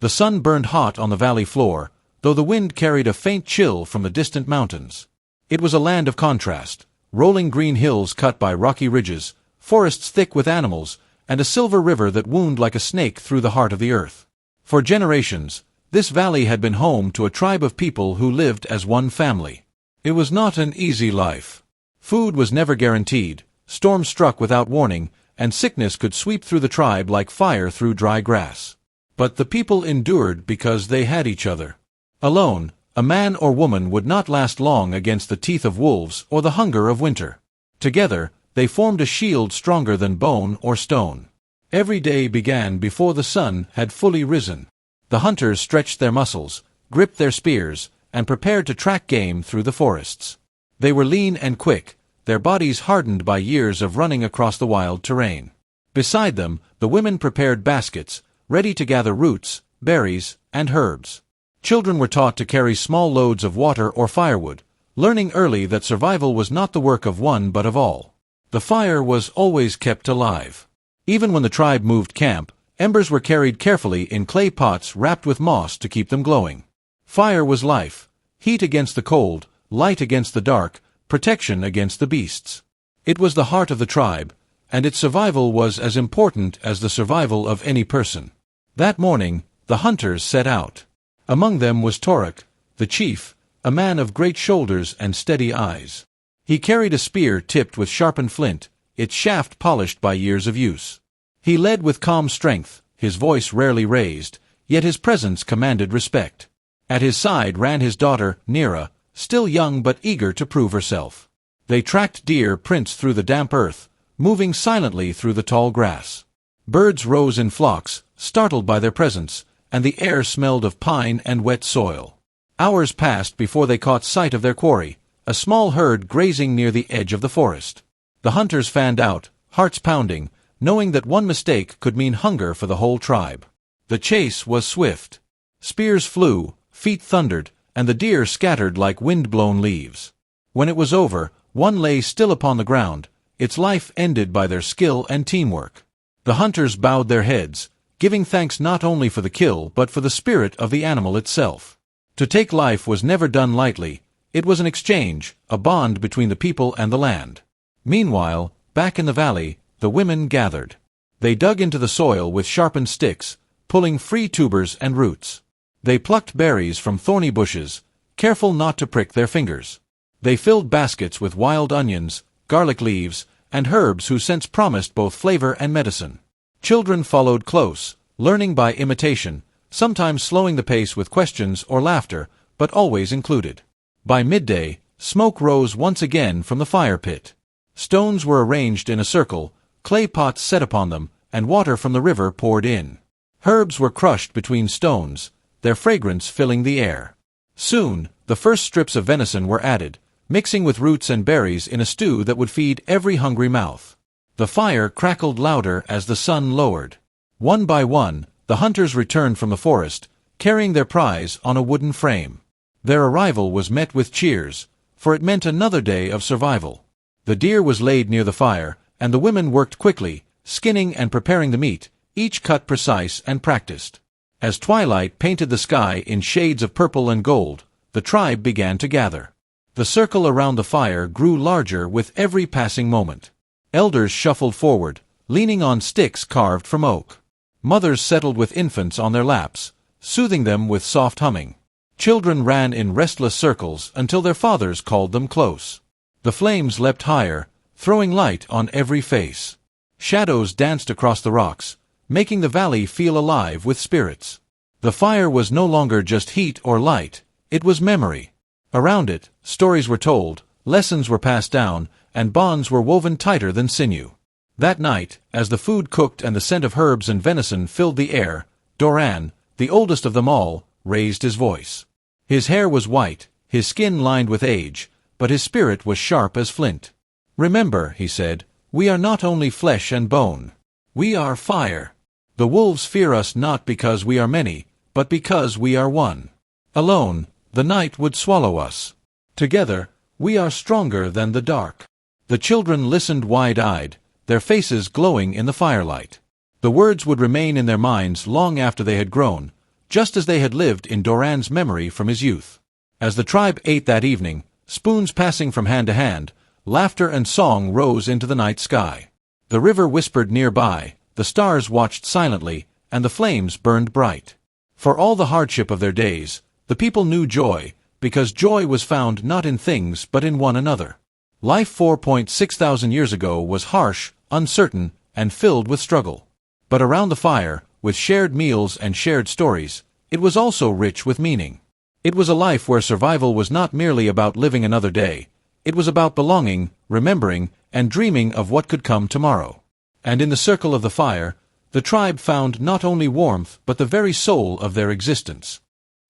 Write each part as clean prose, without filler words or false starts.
The sun burned hot on the valley floor, though the wind carried a faint chill from the distant mountains. It was a land of contrast, rolling green hills cut by rocky ridges, forests thick with animals, and a silver river that wound like a snake through the heart of the earth. For generations, this valley had been home to a tribe of people who lived as one family. It was not an easy life. Food was never guaranteed, storms struck without warning, and sickness could sweep through the tribe like fire through dry grass. But the people endured because they had each other. Alone, a man or woman would not last long against the teeth of wolves or the hunger of winter. Together, they formed a shield stronger than bone or stone. Every day began before the sun had fully risen. The hunters stretched their muscles, gripped their spears, and prepared to track game through the forests. They were lean and quick, their bodies hardened by years of running across the wild terrain. Beside them, the women prepared baskets, ready to gather roots, berries, and herbs. Children were taught to carry small loads of water or firewood, learning early that survival was not the work of one but of all. The fire was always kept alive. Even when the tribe moved camp, embers were carried carefully in clay pots wrapped with moss to keep them glowing. Fire was life, heat against the cold, light against the dark, protection against the beasts. It was the heart of the tribe, and its survival was as important as the survival of any person. That morning, the hunters set out. Among them was Torok, the chief, a man of great shoulders and steady eyes. He carried a spear tipped with sharpened flint, its shaft polished by years of use. He led with calm strength, his voice rarely raised, yet his presence commanded respect. At his side ran his daughter, Nera, still young but eager to prove herself. They tracked deer prints through the damp earth, moving silently through the tall grass. Birds rose in flocks, startled by their presence, and the air smelled of pine and wet soil. Hours passed before they caught sight of their quarry, a small herd grazing near the edge of the forest. The hunters fanned out, hearts pounding, knowing that one mistake could mean hunger for the whole tribe. The chase was swift. Spears flew, feet thundered, and the deer scattered like wind-blown leaves. When it was over, one lay still upon the ground, its life ended by their skill and teamwork. The hunters bowed their heads, giving thanks not only for the kill but for the spirit of the animal itself. To take life was never done lightly. It was an exchange, a bond between the people and the land. Meanwhile, back in the valley, the women gathered. They dug into the soil with sharpened sticks, pulling free tubers and roots. They plucked berries from thorny bushes, careful not to prick their fingers. They filled baskets with wild onions, garlic leaves, and herbs whose scents promised both flavor and medicine. Children followed close, learning by imitation, sometimes slowing the pace with questions or laughter, but always included. By midday, smoke rose once again from the fire pit. Stones were arranged in a circle, clay pots set upon them, and water from the river poured in. Herbs were crushed between stones, their fragrance filling the air. Soon, the first strips of venison were added, mixing with roots and berries in a stew that would feed every hungry mouth. The fire crackled louder as the sun lowered. One by one, the hunters returned from the forest, carrying their prize on a wooden frame. Their arrival was met with cheers, for it meant another day of survival. The deer was laid near the fire, and the women worked quickly, skinning and preparing the meat, each cut precise and practiced. As twilight painted the sky in shades of purple and gold, the tribe began to gather. The circle around the fire grew larger with every passing moment. Elders shuffled forward, leaning on sticks carved from oak. Mothers settled with infants on their laps, soothing them with soft humming. Children ran in restless circles until their fathers called them close. The flames leapt higher, throwing light on every face. Shadows danced across the rocks, making the valley feel alive with spirits. The fire was no longer just heat or light, it was memory. Around it, stories were told, lessons were passed down, and bonds were woven tighter than sinew. That night, as the food cooked and the scent of herbs and venison filled the air, Doran, the oldest of them all, raised his voice. His hair was white, his skin lined with age, but his spirit was sharp as flint. "Remember," he said, "we are not only flesh and bone. We are fire. The wolves fear us not because we are many, but because we are one. Alone, the night would swallow us. Together, we are stronger than the dark." The children listened wide-eyed, their faces glowing in the firelight. The words would remain in their minds long after they had grown, just as they had lived in Doran's memory from his youth. As the tribe ate that evening, spoons passing from hand to hand, laughter and song rose into the night sky. The river whispered nearby, the stars watched silently, and the flames burned bright. For all the hardship of their days, the people knew joy, because joy was found not in things but in one another. Life 4.6 thousand years ago was harsh, uncertain, and filled with struggle. But around the fire, with shared meals and shared stories, it was also rich with meaning. It was a life where survival was not merely about living another day. It was about belonging, remembering, and dreaming of what could come tomorrow. And in the circle of the fire, the tribe found not only warmth but the very soul of their existence.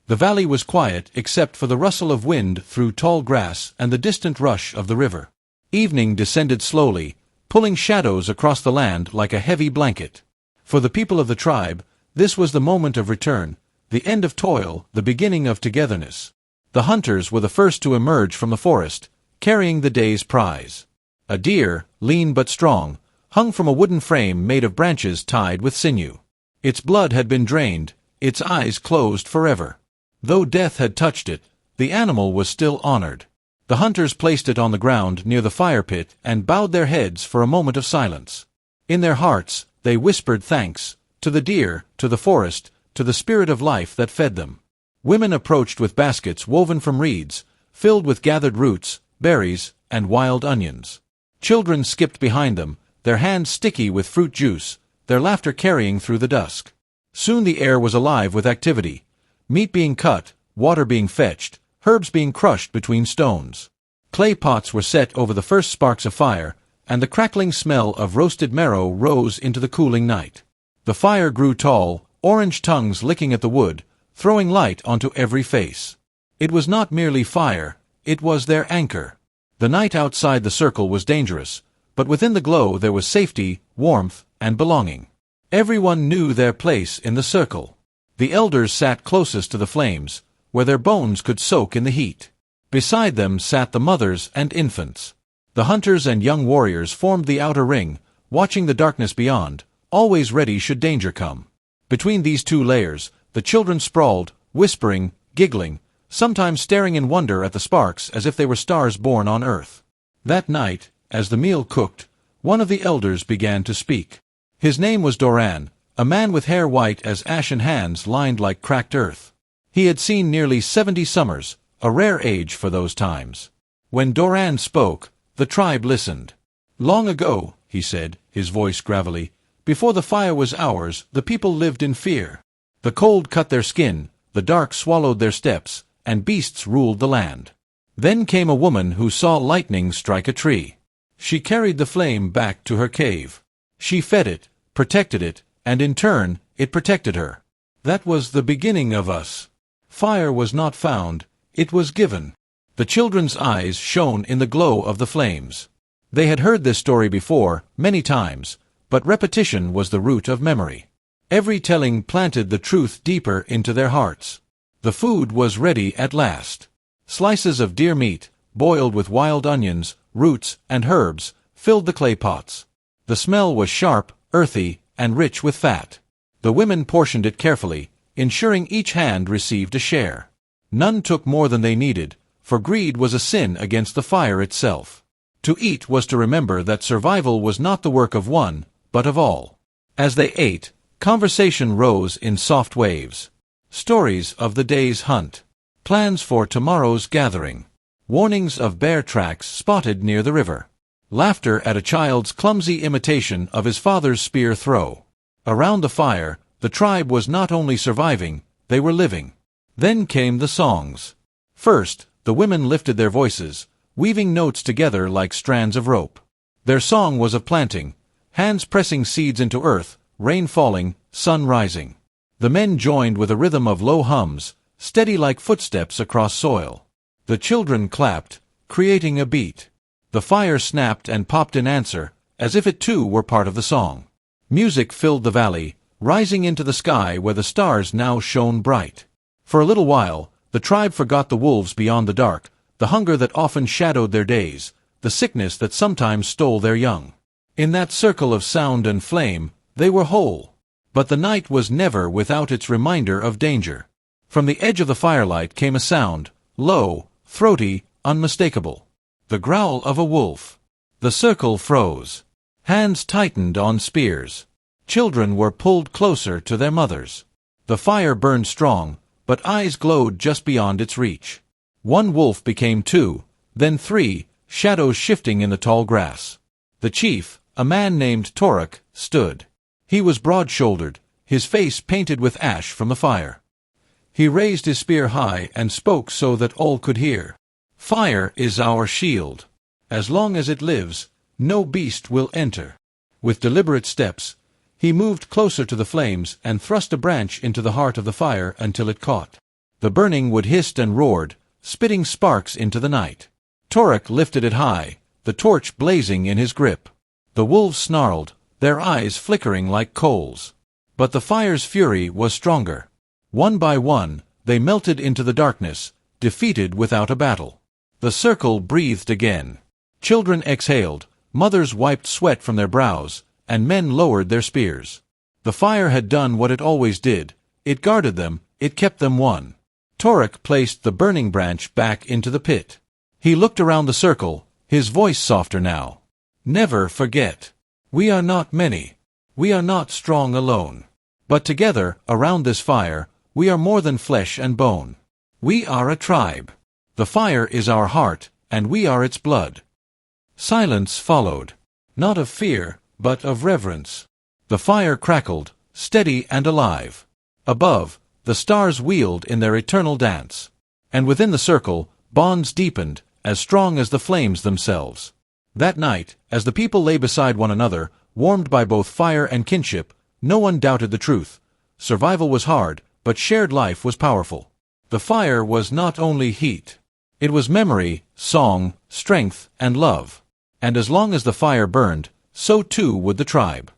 The valley was quiet except for the rustle of wind through tall grass and the distant rush of the river. Evening descended slowly, pulling shadows across the land like a heavy blanket. For the people of the tribe, this was the moment of return, the end of toil, the beginning of togetherness. The hunters were the first to emerge from the forest, carrying the day's prize. A deer, lean but strong, hung from a wooden frame made of branches tied with sinew. Its blood had been drained, its eyes closed forever. Though death had touched it, the animal was still honored. The hunters placed it on the ground near the fire pit and bowed their heads for a moment of silence. In their hearts, they whispered thanks, to the deer, to the forest, to the spirit of life that fed them. Women approached with baskets woven from reeds, filled with gathered roots, berries, and wild onions. Children skipped behind them, their hands sticky with fruit juice, their laughter carrying through the dusk. Soon the air was alive with activity. Meat being cut, water being fetched, herbs being crushed between stones. Clay pots were set over the first sparks of fire, and the crackling smell of roasted marrow rose into the cooling night. The fire grew tall, orange tongues licking at the wood, throwing light onto every face. It was not merely fire, it was their anchor. The night outside the circle was dangerous, but within the glow there was safety, warmth, and belonging. Everyone knew their place in the circle. The elders sat closest to the flames, where their bones could soak in the heat. Beside them sat the mothers and infants. The hunters and young warriors formed the outer ring, watching the darkness beyond, always ready should danger come. Between these two layers, the children sprawled, whispering, giggling, sometimes staring in wonder at the sparks as if they were stars born on earth. That night, as the meal cooked, one of the elders began to speak. His name was Doran, a man with hair white as ash and hands lined like cracked earth. He had seen nearly 70 summers, a rare age for those times. When Doran spoke, the tribe listened. "Long ago," he said, his voice gravelly, "before the fire was ours, the people lived in fear. The cold cut their skin, the dark swallowed their steps, and beasts ruled the land. Then came a woman who saw lightning strike a tree. She carried the flame back to her cave. She fed it, protected it, and in turn, it protected her. That was the beginning of us. Fire was not found, it was given." The children's eyes shone in the glow of the flames. They had heard this story before, many times, but repetition was the root of memory. Every telling planted the truth deeper into their hearts. The food was ready at last. Slices of deer meat, boiled with wild onions, roots, and herbs, filled the clay pots. The smell was sharp, earthy, and rich with fat. The women portioned it carefully, ensuring each hand received a share. None took more than they needed, for greed was a sin against the fire itself. To eat was to remember that survival was not the work of one, but of all. As they ate, conversation rose in soft waves. Stories of the day's hunt. Plans for tomorrow's gathering. Warnings of bear tracks spotted near the river. Laughter at a child's clumsy imitation of his father's spear throw. Around the fire, the tribe was not only surviving, they were living. Then came the songs. First, the women lifted their voices, weaving notes together like strands of rope. Their song was of planting, hands pressing seeds into earth, rain falling, sun rising. The men joined with a rhythm of low hums, steady like footsteps across soil. The children clapped, creating a beat. The fire snapped and popped in answer, as if it too were part of the song. Music filled the valley, rising into the sky where the stars now shone bright. For a little while, the tribe forgot the wolves beyond the dark, the hunger that often shadowed their days, the sickness that sometimes stole their young. In that circle of sound and flame, they were whole. But the night was never without its reminder of danger. From the edge of the firelight came a sound, low, throaty, unmistakable. The growl of a wolf. The circle froze. Hands tightened on spears. Children were pulled closer to their mothers. The fire burned strong, but eyes glowed just beyond its reach. One wolf became two, then three, shadows shifting in the tall grass. The chief, a man named Torok, stood. He was broad-shouldered, his face painted with ash from the fire. He raised his spear high and spoke so that all could hear. "Fire is our shield. As long as it lives, no beast will enter." With deliberate steps, he moved closer to the flames and thrust a branch into the heart of the fire until it caught. The burning wood hissed and roared, spitting sparks into the night. Torok lifted it high, the torch blazing in his grip. The wolves snarled, their eyes flickering like coals. But the fire's fury was stronger. One by one, they melted into the darkness, defeated without a battle. The circle breathed again. Children exhaled, mothers wiped sweat from their brows, and men lowered their spears. The fire had done what it always did. It guarded them, it kept them one. Torok placed the burning branch back into the pit. He looked around the circle, his voice softer now. "Never forget. We are not many. We are not strong alone. But together, around this fire, we are more than flesh and bone. We are a tribe. The fire is our heart, and we are its blood." Silence followed. Not of fear, but of reverence. The fire crackled, steady and alive. Above, the stars wheeled in their eternal dance. And within the circle, bonds deepened, as strong as the flames themselves. That night, as the people lay beside one another, warmed by both fire and kinship, no one doubted the truth. Survival was hard, but shared life was powerful. The fire was not only heat. It was memory, song, strength, and love. And as long as the fire burned, so too would the tribe.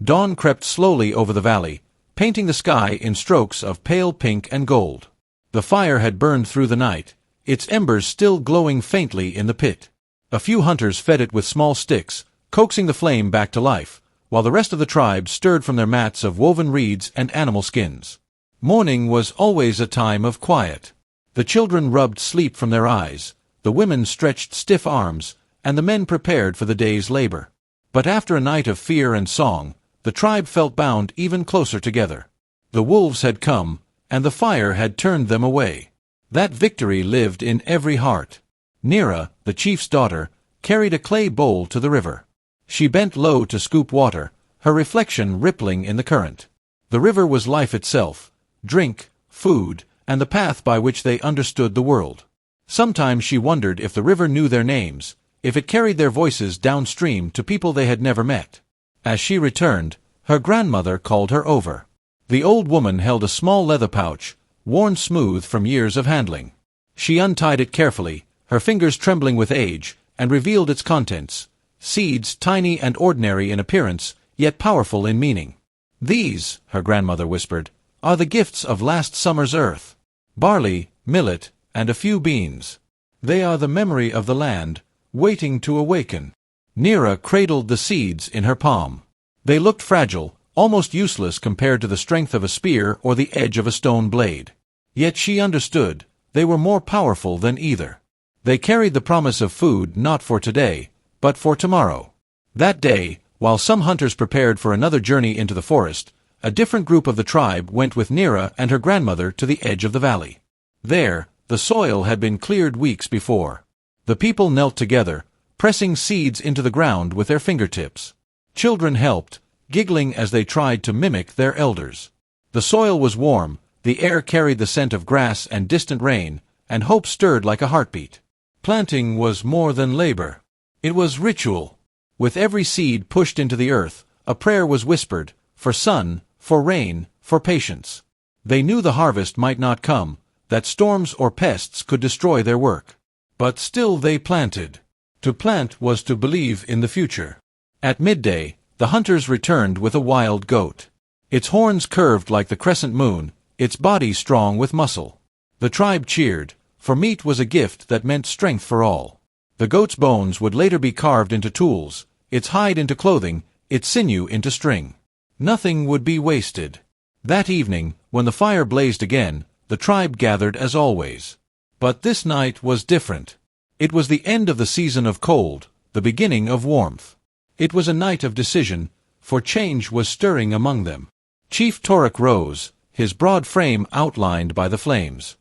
Dawn crept slowly over the valley, painting the sky in strokes of pale pink and gold. The fire had burned through the night, its embers still glowing faintly in the pit. A few hunters fed it with small sticks, coaxing the flame back to life, while the rest of the tribe stirred from their mats of woven reeds and animal skins. Morning was always a time of quiet. The children rubbed sleep from their eyes, the women stretched stiff arms, and the men prepared for the day's labor. But after a night of fear and song, the tribe felt bound even closer together. The wolves had come, and the fire had turned them away. That victory lived in every heart. Nira, the chief's daughter, carried a clay bowl to the river. She bent low to scoop water, her reflection rippling in the current. The river was life itself, drink, food, and the path by which they understood the world. Sometimes she wondered if the river knew their names, if it carried their voices downstream to people they had never met. As she returned, her grandmother called her over. The old woman held a small leather pouch, worn smooth from years of handling. She untied it carefully, her fingers trembling with age, and revealed its contents. Seeds tiny and ordinary in appearance, yet powerful in meaning. "These," her grandmother whispered, "are the gifts of last summer's earth. Barley, millet, and a few beans. They are the memory of the land, waiting to awaken." Nira cradled the seeds in her palm. They looked fragile, almost useless compared to the strength of a spear or the edge of a stone blade. Yet she understood, they were more powerful than either. They carried the promise of food not for today, but for tomorrow. That day, while some hunters prepared for another journey into the forest, a different group of the tribe went with Nira and her grandmother to the edge of the valley. There, the soil had been cleared weeks before. The people knelt together, pressing seeds into the ground with their fingertips. Children helped, giggling as they tried to mimic their elders. The soil was warm, the air carried the scent of grass and distant rain, and hope stirred like a heartbeat. Planting was more than labor. It was ritual. With every seed pushed into the earth, a prayer was whispered, for sun, for rain, for patience. They knew the harvest might not come, that storms or pests could destroy their work. But still they planted. To plant was to believe in the future. At midday, the hunters returned with a wild goat. Its horns curved like the crescent moon, its body strong with muscle. The tribe cheered, for meat was a gift that meant strength for all. The goat's bones would later be carved into tools, its hide into clothing, its sinew into string. Nothing would be wasted. That evening, when the fire blazed again, the tribe gathered as always. But this night was different. It was the end of the season of cold, the beginning of warmth. It was a night of decision, for change was stirring among them. Chief Torok rose, his broad frame outlined by the flames.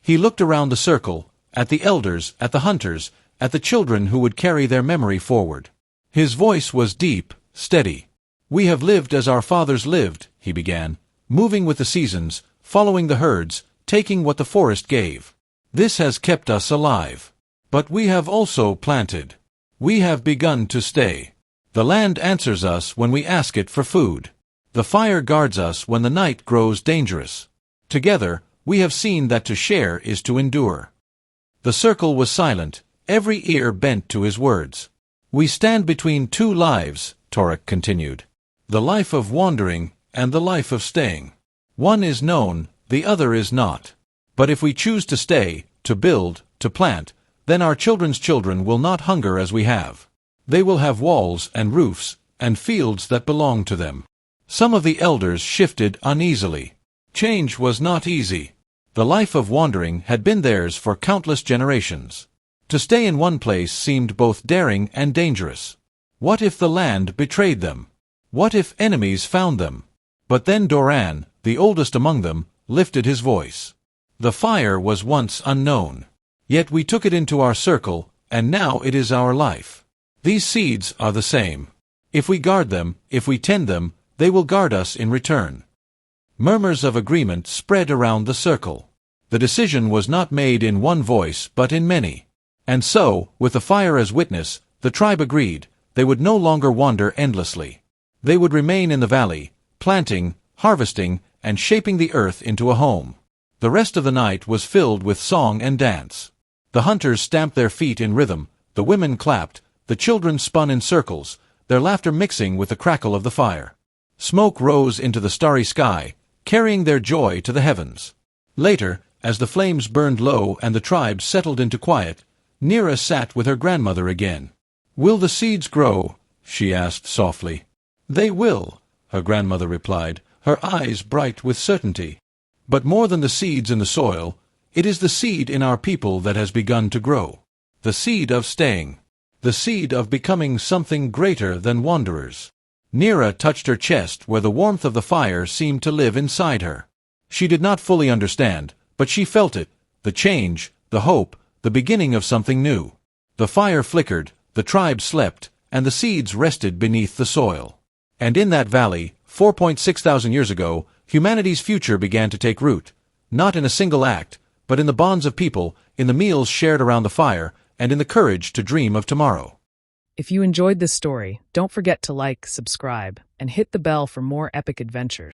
He looked around the circle, at the elders, at the hunters, at the children who would carry their memory forward. His voice was deep, steady. "We have lived as our fathers lived," he began, "moving with the seasons, following the herds, taking what the forest gave. This has kept us alive. But we have also planted. We have begun to stay. The land answers us when we ask it for food. The fire guards us when the night grows dangerous. Together, we have seen that to share is to endure." The circle was silent, every ear bent to his words. "We stand between two lives," Torok continued. "The life of wandering and the life of staying. One is known, the other is not. But if we choose to stay, to build, to plant, then our children's children will not hunger as we have. They will have walls and roofs, and fields that belong to them." Some of the elders shifted uneasily. Change was not easy. The life of wandering had been theirs for countless generations. To stay in one place seemed both daring and dangerous. What if the land betrayed them? What if enemies found them? But then Doran, the oldest among them, lifted his voice. "The fire was once unknown. Yet we took it into our circle, and now it is our life. These seeds are the same. If we guard them, if we tend them, they will guard us in return." Murmurs of agreement spread around the circle. The decision was not made in one voice but in many. And so, with the fire as witness, the tribe agreed they would no longer wander endlessly. They would remain in the valley, planting, harvesting, and shaping the earth into a home. The rest of the night was filled with song and dance. The hunters stamped their feet in rhythm, the women clapped, the children spun in circles, their laughter mixing with the crackle of the fire. Smoke rose into the starry sky, carrying their joy to the heavens. Later, as the flames burned low and the tribe settled into quiet, Nira sat with her grandmother again. "Will the seeds grow?" she asked softly. "They will," her grandmother replied, her eyes bright with certainty. "But more than the seeds in the soil, it is the seed in our people that has begun to grow. The seed of staying. The seed of becoming something greater than wanderers." Nira touched her chest where the warmth of the fire seemed to live inside her. She did not fully understand, but she felt it, the change, the hope, the beginning of something new. The fire flickered, the tribe slept, and the seeds rested beneath the soil. And in that valley, 4.6 thousand years ago, humanity's future began to take root, not in a single act, but in the bonds of people, in the meals shared around the fire, and in the courage to dream of tomorrow. If you enjoyed this story, don't forget to like, subscribe, and hit the bell for more epic adventures.